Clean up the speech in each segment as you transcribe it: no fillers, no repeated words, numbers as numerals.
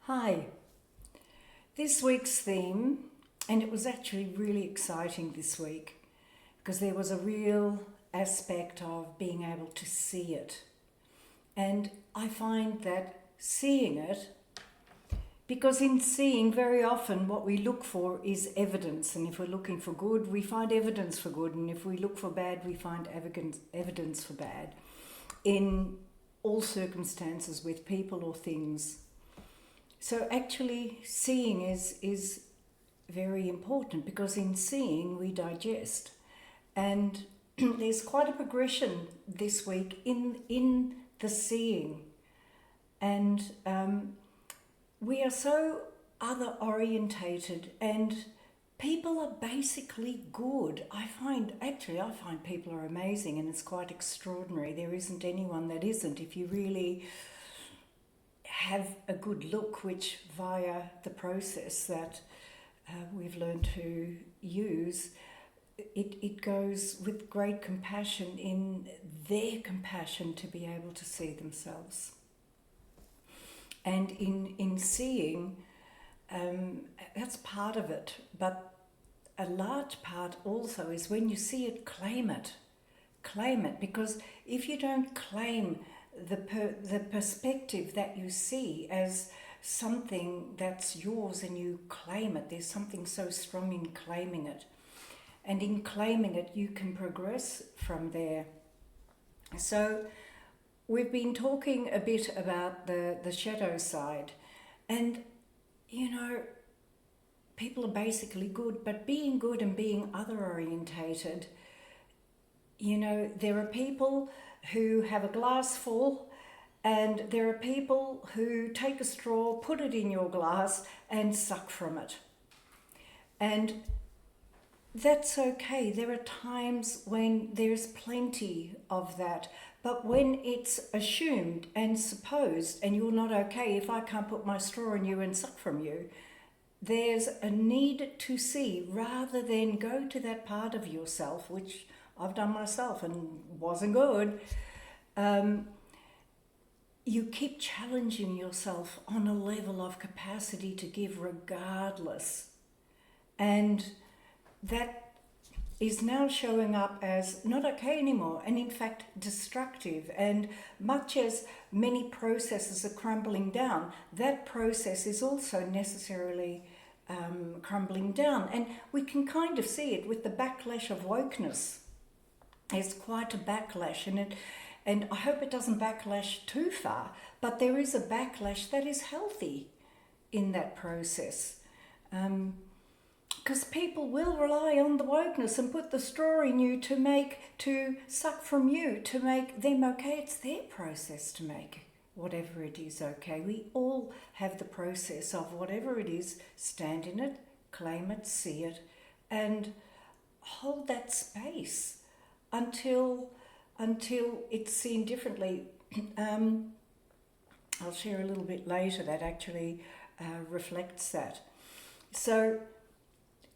Hi. This week's theme, and it was actually really exciting this week because there was a real aspect of being able to see it. And I find that seeing it, because in seeing very often what we look for is evidence, and if we're looking for good, we find evidence for good, and if we look for bad, we find evidence for bad in all circumstances with people or things. So actually seeing is very important because in seeing we digest, and there's quite a progression this week in the seeing, and we are so other orientated, and people are basically good. I find people are amazing, and it's quite extraordinary. There isn't anyone that isn't if you really have a good look, which via the process that we've learned to use, it goes with great compassion in their compassion to be able to see themselves. And in seeing, that's part of it, but a large part also is when you see it, claim it, because if you don't claim the perspective that you see as something that's yours and you claim it, there's something so strong in claiming it, and in claiming it you can progress from there. So we've been talking a bit about the shadow side, and people are basically good, but being good and being other orientated, there are people who have a glass full, and there are people who take a straw, put it in your glass and suck from it. And that's okay. There are times when there's plenty of that, but when it's assumed and supposed, and you're not okay if I can't put my straw in you and suck from you, there's a need to see, rather than go to that part of yourself, which I've done myself and wasn't good. You keep challenging yourself on a level of capacity to give regardless. And that is now showing up as not okay anymore, and in fact destructive. And much as many processes are crumbling down, that process is also necessarily crumbling down. And we can kind of see it with the backlash of wokeness. There's quite a backlash, and I hope it doesn't backlash too far, but there is a backlash that is healthy in that process. Because people will rely on the wokeness and put the straw in you to suck from you, to make them okay. It's their process to make whatever it is okay. We all have the process of whatever it is, stand in it, claim it, see it, and hold that space until it's seen differently. I'll share a little bit later that actually reflects that. So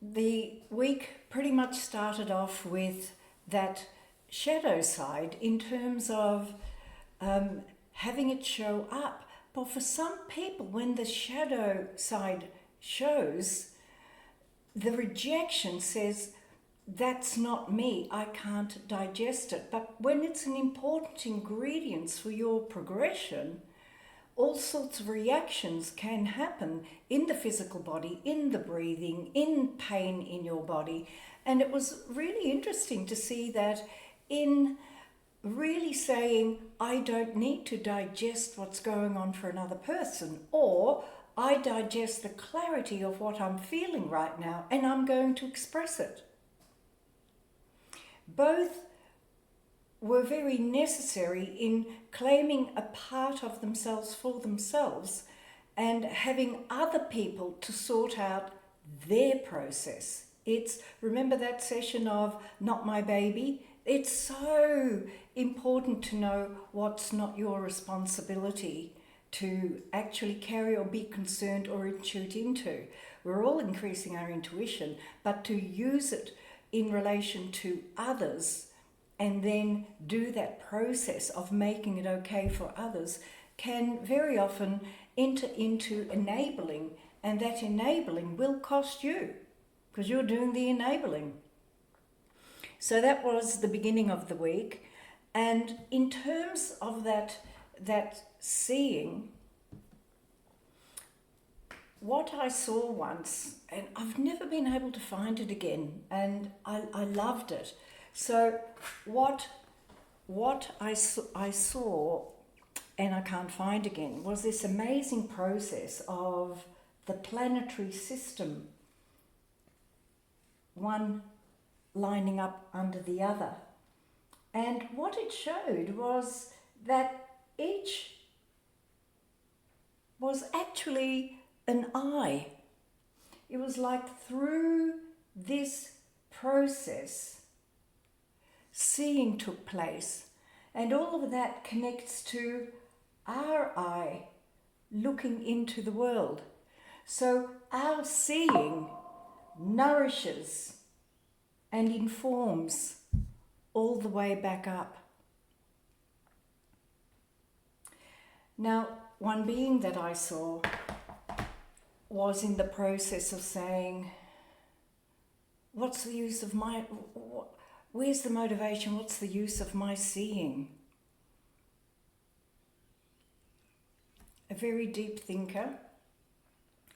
the week pretty much started off with that shadow side in terms of having it show up. But for some people, when the shadow side shows, the rejection says, that's not me, I can't digest it. But when it's an important ingredient for your progression, all sorts of reactions can happen in the physical body, in the breathing, in pain in your body. And it was really interesting to see that in really saying, I don't need to digest what's going on for another person, or I digest the clarity of what I'm feeling right now and I'm going to express it. Both were very necessary in claiming a part of themselves for themselves and having other people to sort out their process. Remember that session of not my baby? It's so important to know what's not your responsibility to actually carry or be concerned or intuit into. We're all increasing our intuition, but to use it in relation to others and then do that process of making it okay for others can very often enter into enabling, and that enabling will cost you because you're doing the enabling. So that was the beginning of the week. And in terms of that seeing, what I saw once, and I've never been able to find it again, and I loved it. So what I saw, and I can't find again, was this amazing process of the planetary system, one lining up under the other. And what it showed was that each was actually an eye. It was like through this process, seeing took place, and all of that connects to our eye looking into the world. So our seeing nourishes and informs all the way back up. Now, one being that I saw was in the process of saying, what's the use of my, where's the motivation, what's the use of my seeing? A very deep thinker,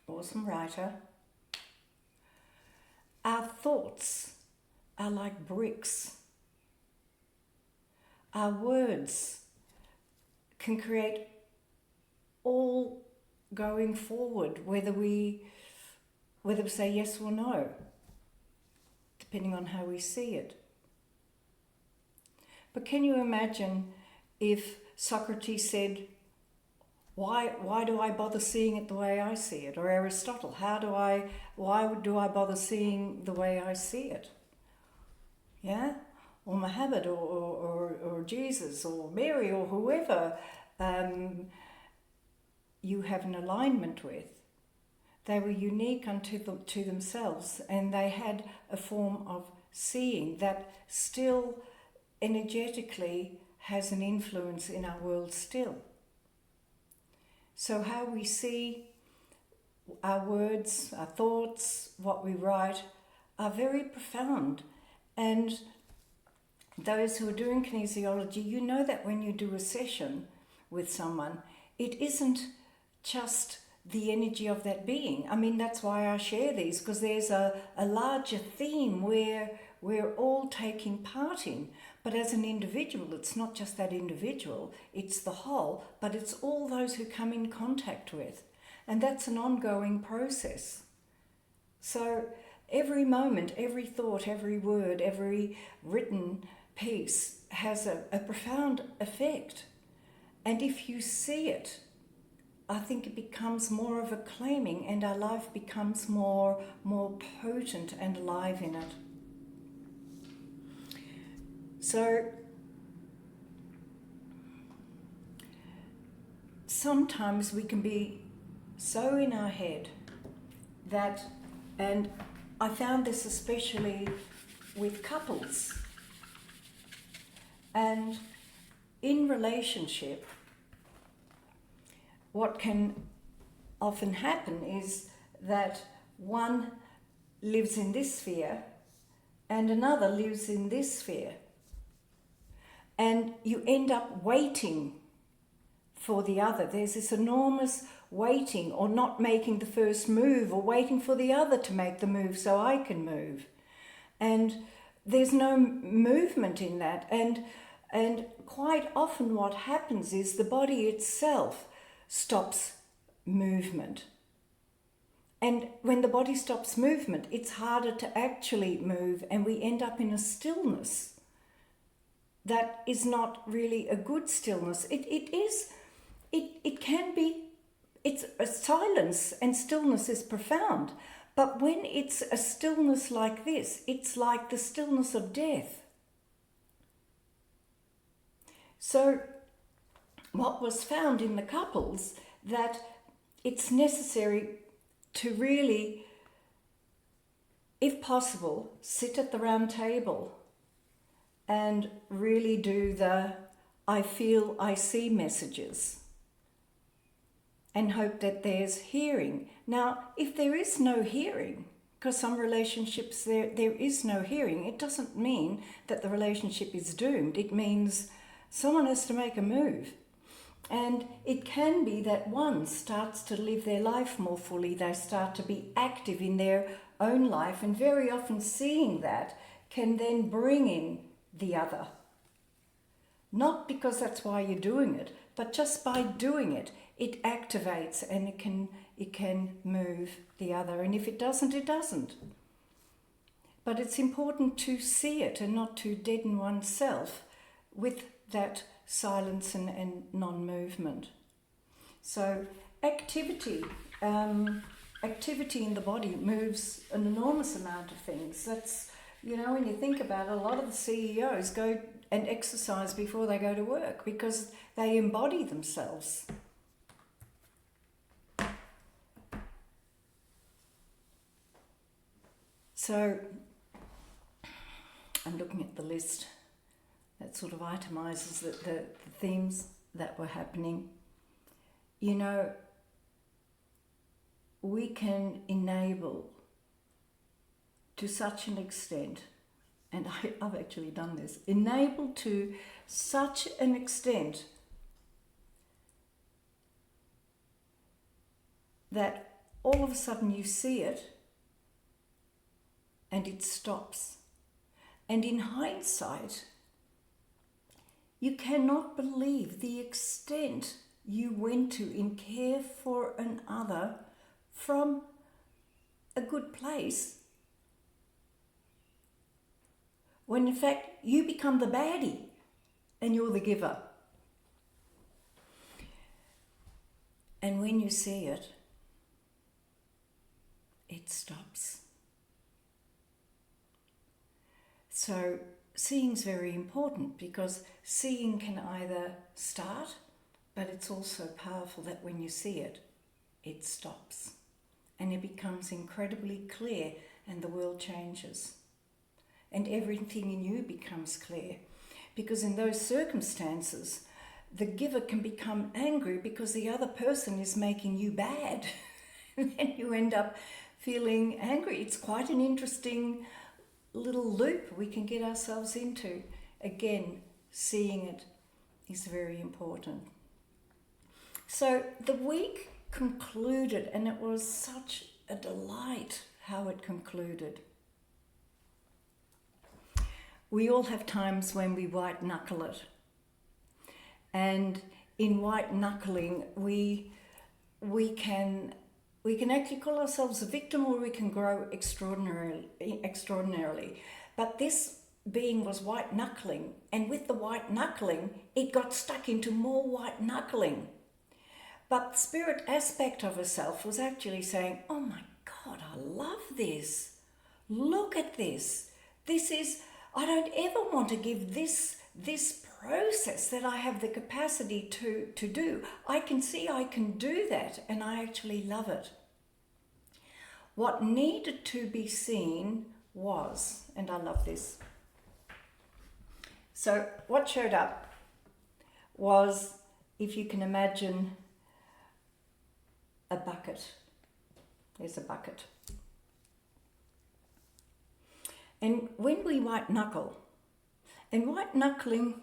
awesome writer. Our thoughts are like bricks. Our words can create all going forward, whether we say yes or no, depending on how we see it. But can you imagine if Socrates said, why do I bother seeing it the way I see it? Or Aristotle, why do I bother seeing the way I see it? Yeah? Or Muhammad, or Jesus, or Mary, or whoever you have an alignment with. They were unique to themselves, and they had a form of seeing that still energetically has an influence in our world still. So how we see our words, our thoughts, what we write are very profound. And those who are doing kinesiology, you know that when you do a session with someone, it isn't just the energy of that being. I mean, that's why I share these, because there's a larger theme where we're all taking part in. But as an individual, it's not just that individual, it's the whole, but it's all those who come in contact with. And that's an ongoing process. So every moment, every thought, every word, every written piece has a profound effect. And if you see it, I think it becomes more of a claiming, and our life becomes more potent and alive in it. So sometimes we can be so in our head that, and I found this especially with couples, and in relationship, what can often happen is that one lives in this sphere and another lives in this sphere. And you end up waiting for the other. There's this enormous waiting, or not making the first move, or waiting for the other to make the move so I can move. And there's no movement in that. And quite often what happens is the body itself stops movement. And when the body stops movement, it's harder to actually move, and we end up in a stillness that is not really a good stillness. It can be, it's a silence, and stillness is profound. But when it's a stillness like this, it's like the stillness of death. So what was found in the couples, that it's necessary to really, if possible, sit at the round table and really do the I feel, I see messages. and hope that there's hearing. Now, if there is no hearing, because some relationships there is no hearing, it doesn't mean that the relationship is doomed. It means someone has to make a move. And it can be that one starts to live their life more fully. They start to be active in their own life, and very often seeing that can then bring in the other. Not because that's why you're doing it, but just by doing it, it activates and it can move the other. And if it doesn't, it doesn't. But it's important to see it and not to deaden oneself with that silence and non-movement. So activity in the body moves an enormous amount of things. That's, when you think about it, a lot of the CEOs go and exercise before they go to work because they embody themselves. So I'm looking at the list that sort of itemises the themes that were happening. We can enable to such an extent, and I've actually done this, enable to such an extent that all of a sudden you see it and it stops. And in hindsight, you cannot believe the extent you went to in care for another from a good place, when in fact you become the baddie and you're the giver. And when you see it, it stops. So seeing is very important, because seeing can either start, but it's also powerful that when you see it, it stops. And it becomes incredibly clear, and the world changes. And everything in you becomes clear. Because in those circumstances, the giver can become angry because the other person is making you bad. And then you end up feeling angry. It's quite an interesting little loop we can get ourselves into. Again, seeing it is very important. So the week concluded, and it was such a delight how it concluded. We all have times when we white knuckle it. And in white knuckling, we can actually call ourselves a victim, or we can grow extraordinarily. But this being was white knuckling, and with the white knuckling, it got stuck into more white knuckling. But the spirit aspect of herself was actually saying, oh my God, I love this. Look at this. I don't ever want to give this process that I have the capacity to do. I can see I can do that, and I actually love it. What needed to be seen was, and I love this. So what showed up was, if you can imagine a bucket. There's a bucket. And when we white knuckle, and white knuckling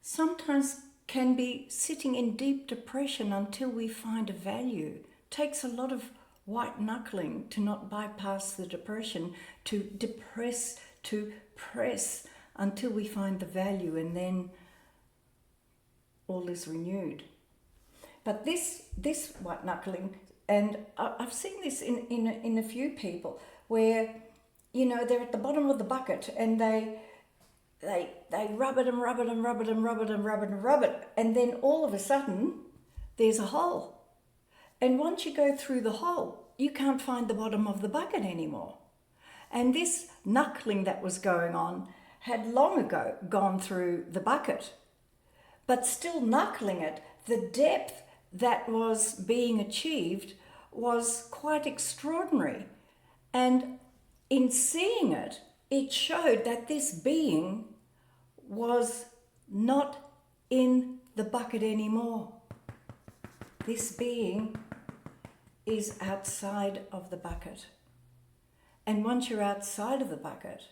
sometimes can be sitting in deep depression until we find a value. It takes a lot of white knuckling to not bypass the depression, to press until we find the value, and then all is renewed. But this white knuckling, and I've seen this in a few people, where they're at the bottom of the bucket and they rub it and rub it and rub it and rub it and rub it and rub it, and then all of a sudden there's a hole. And once you go through the hole, you can't find the bottom of the bucket anymore. And this knuckling that was going on had long ago gone through the bucket. But still knuckling it, the depth that was being achieved was quite extraordinary. And in seeing it, it showed that this being was not in the bucket anymore. this being is outside of the bucket. And once you're outside of the bucket,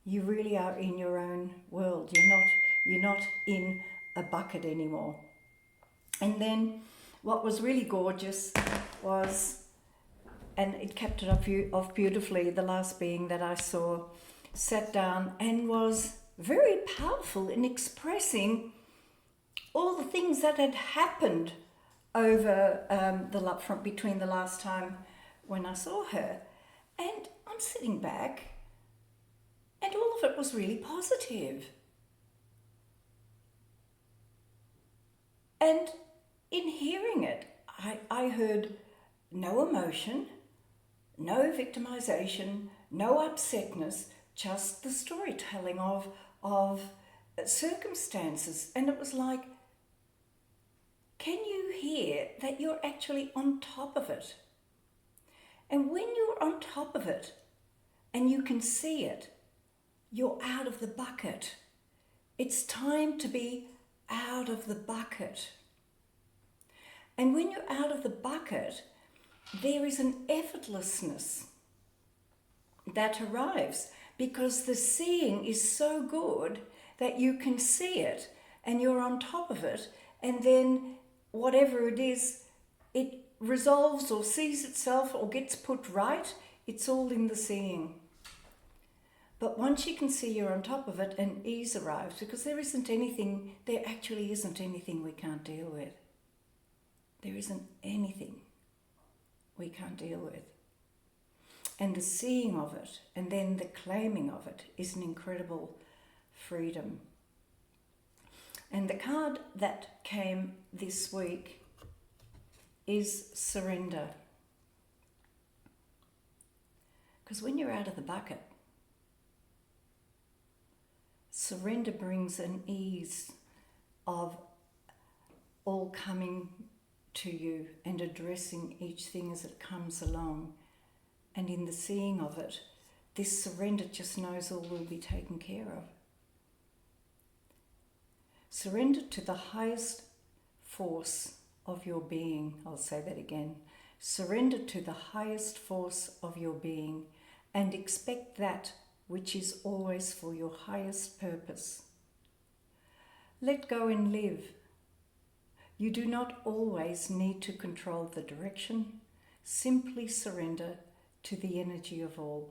you really are in your own world. You're not in a bucket anymore. And then what was really gorgeous was, and it kept it off beautifully, the last being that I saw sat down and was very powerful in expressing all the things that had happened over between the last time when I saw her. And I'm sitting back and all of it was really positive. And in hearing it, I heard no emotion, no victimization, no upsetness, just the storytelling of circumstances. And it was like, can you hear that you're actually on top of it? And when you're on top of it and you can see it, you're out of the bucket. It's time to be out of the bucket. And when you're out of the bucket, there is an effortlessness that arrives because the seeing is so good that you can see it and you're on top of it, and then whatever it is, it resolves or sees itself or gets put right. It's all in the seeing. But once you can see you're on top of it, and ease arrives, because there actually isn't anything we can't deal with. There isn't anything we can't deal with. And the seeing of it and then the claiming of it is an incredible freedom. And the card that came this week is surrender. Because when you're out of the bucket, surrender brings an ease of all coming to you and addressing each thing as it comes along. And in the seeing of it, this surrender just knows all will be taken care of. Surrender to the highest force of your being. I'll say that again. Surrender to the highest force of your being and expect that which is always for your highest purpose. Let go and live. You do not always need to control the direction. Simply surrender to the energy of all.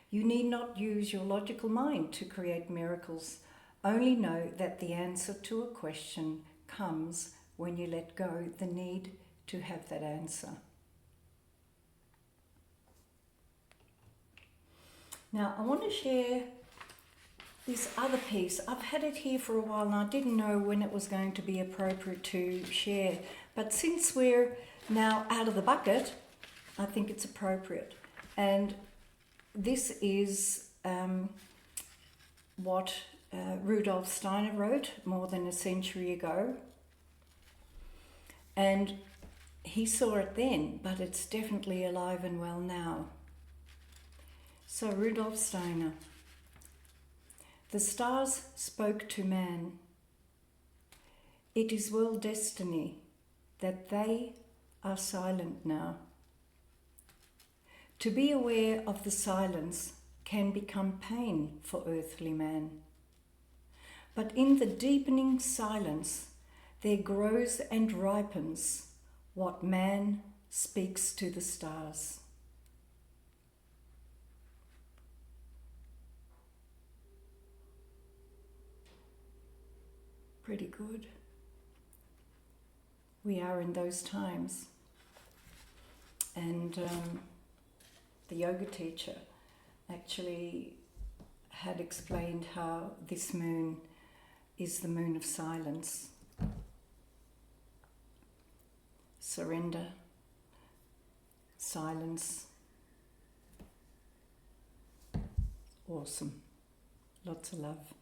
You need not use your logical mind to create miracles. Only know that the answer to a question comes when you let go the need to have that answer. Now, I want to share this other piece. I've had it here for a while and I didn't know when it was going to be appropriate to share. But since we're now out of the bucket, I think it's appropriate. And this is what Rudolf Steiner wrote more than a century ago. And he saw it then, but it's definitely alive and well now. So Rudolf Steiner. The stars spoke to man. It is world destiny that they are silent now. To be aware of the silence can become pain for earthly man. But in the deepening silence, there grows and ripens what man speaks to the stars. Pretty good. We are in those times. And the yoga teacher actually had explained how this moon is the moon of silence. Surrender, silence. Awesome. Lots of love.